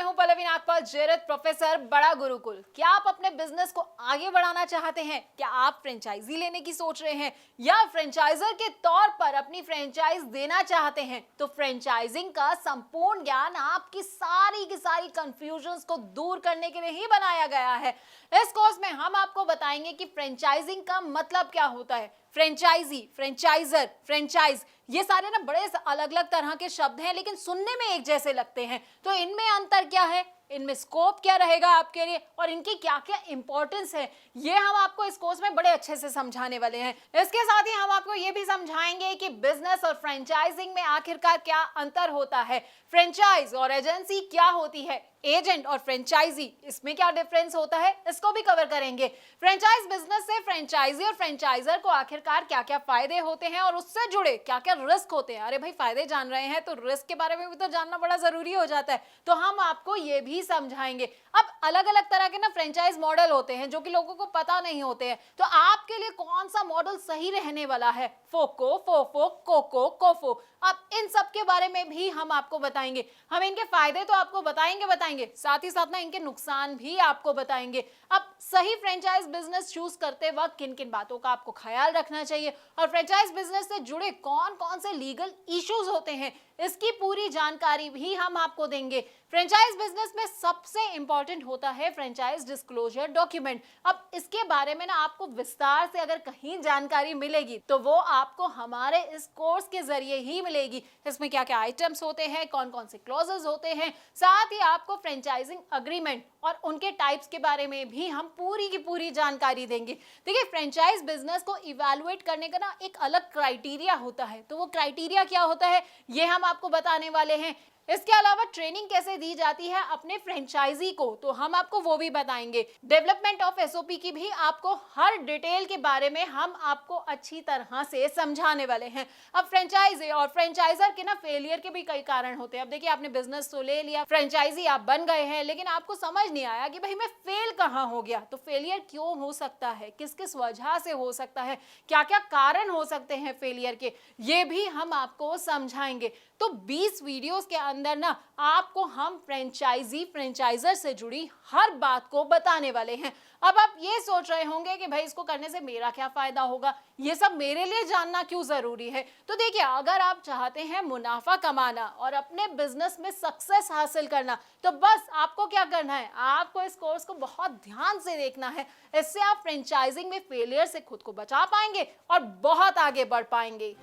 हूं पल्लवी नागपाल, जेरत प्रोफेसर, बड़ा गुरुकुल। क्या आप अपने बिजनेस को आगे बढ़ाना चाहते हैं? क्या आप फ्रेंचाइजी लेने की सोच रहे हैं या फ्रेंचाइजर के तौर पर अपनी फ्रेंचाइज देना चाहते हैं? तो फ्रेंचाइजिंग का संपूर्ण ज्ञान आपकी सारी की सारी कंफ्यूजन्स को दूर करने के लिए ही बनाया गया है। इस कोर्स में हम आपको बताएंगे कि फ्रेंचाइजिंग का मतलब क्या होता है। फ्रेंचाइजी, फ्रेंचाइजर, फ्रेंचाइज, ये सारे ना बड़े अलग अलग तरह के शब्द हैं, लेकिन सुनने में एक जैसे लगते हैं। तो इनमें अंतर क्या है, इनमें स्कोप क्या रहेगा आपके लिए और इनकी क्या क्या इंपॉर्टेंस है, ये हम आपको इस कोर्स में बड़े अच्छे से समझाने वाले हैं। इसके साथ ही हम आपको ये भी समझाएंगे कि बिजनेस और फ्रेंचाइजिंग में आखिरकार क्या अंतर होता है, फ्रेंचाइज और एजेंसी क्या होती है, एजेंट और फ्रेंचाइजी इसमें क्या डिफरेंस होता है, इसको भी कवर करेंगे। फ्रेंचाइज बिजनेस से फ्रेंचाइजी और फ्रेंचाइजर को आखिरकार क्या क्या फायदे होते हैं और उससे जुड़े क्या क्या रिस्क होते हैं। अरे भाई, फायदे जान रहे हैं तो रिस्क के बारे में भी तो जानना बड़ा जरूरी हो जाता है, तो हम आपको ये भी समझाएंगे। अब अलग अलग तरह के ना फ्रेंचाइज मॉडल होते हैं जो कि लोगों को पता नहीं होते हैं, तो आपके लिए कौन सा मॉडल सही रहने वाला है, फोको, फोफो, कोको, कोफो, अब इन सब के बारे में भी हम आपको बताएंगे। हम इनके फायदे तो आपको बताएंगे, साथ ही साथ ना इनके नुकसान भी आपको बताएंगे। अब सही फ्रेंचाइज बिजनेस चूज करते वक्त किन किन बातों का आपको ख्याल रखना चाहिए और फ्रेंचाइज बिजनेस से जुड़े कौन कौन से लीगल इश्यूज होते हैं, इसकी पूरी जानकारी भी हम आपको देंगे। फ्रेंचाइज बिजनेस में सबसे इंपॉर्टेंट होता है फ्रेंचाइज डिस्क्लोजर डॉक्यूमेंट। अब इसके बारे में ना आपको विस्तार से अगर कहीं जानकारी मिलेगी तो वो आपको हमारे इस कोर्स के जरिए ही मिलेगी। इसमें क्या क्या आइटम्स होते हैं, कौन कौन से क्लॉजेस होते हैं, साथ ही आपको फ्रेंचाइजिंग अग्रीमेंट और उनके टाइप्स के बारे में भी हम पूरी की पूरी जानकारी देंगे। देखिए, फ्रेंचाइज बिजनेस को इवैल्यूएट करने का ना एक अलग क्राइटेरिया होता है, तो वो क्राइटेरिया क्या होता है ये हम आपको बताने वाले हैं। इसके अलावा ट्रेनिंग कैसे दी जाती है अपने फ्रेंचाइजी को, तो हम आपको वो भी बताएंगे। डेवलपमेंट ऑफ एसओपी की भी आपको हर डिटेल के बारे में हम आपको अच्छी तरह से समझाने वाले हैं। अब फ्रेंचाइजी और फ्रेंचाइजर के ना फेलियर के भी कई कारण होते हैं। अब देखिए, आपने बिजनेस तो ले लिया, फ्रेंचाइजी आप बन गए हैं, लेकिन आपको समझ नहीं आया कि भाई मैं फेल कहाँ हो गया। तो फेलियर क्यों हो सकता है, किस किस वजह से हो सकता है, क्या क्या कारण हो सकते हैं फेलियर के, ये भी हम आपको समझाएंगे। तो 20 वीडियोस के अंदर ना आपको हम फ्रेंचाइजी फ्रेंचाइजर से जुड़ी हर बात को बताने वाले हैं। अब आप ये सोच रहे होंगे कि भाई इसको करने से मेरा क्या फायदा होगा, ये सब मेरे लिए जानना क्यों जरूरी है। तो देखिए, अगर आप चाहते हैं मुनाफा कमाना और अपने बिजनेस में सक्सेस हासिल करना, तो बस आपको क्या करना है, आपको इस कोर्स को बहुत ध्यान से देखना है। इससे आप फ्रेंचाइजिंग में फेलियर से खुद को बचा पाएंगे और बहुत आगे बढ़ पाएंगे।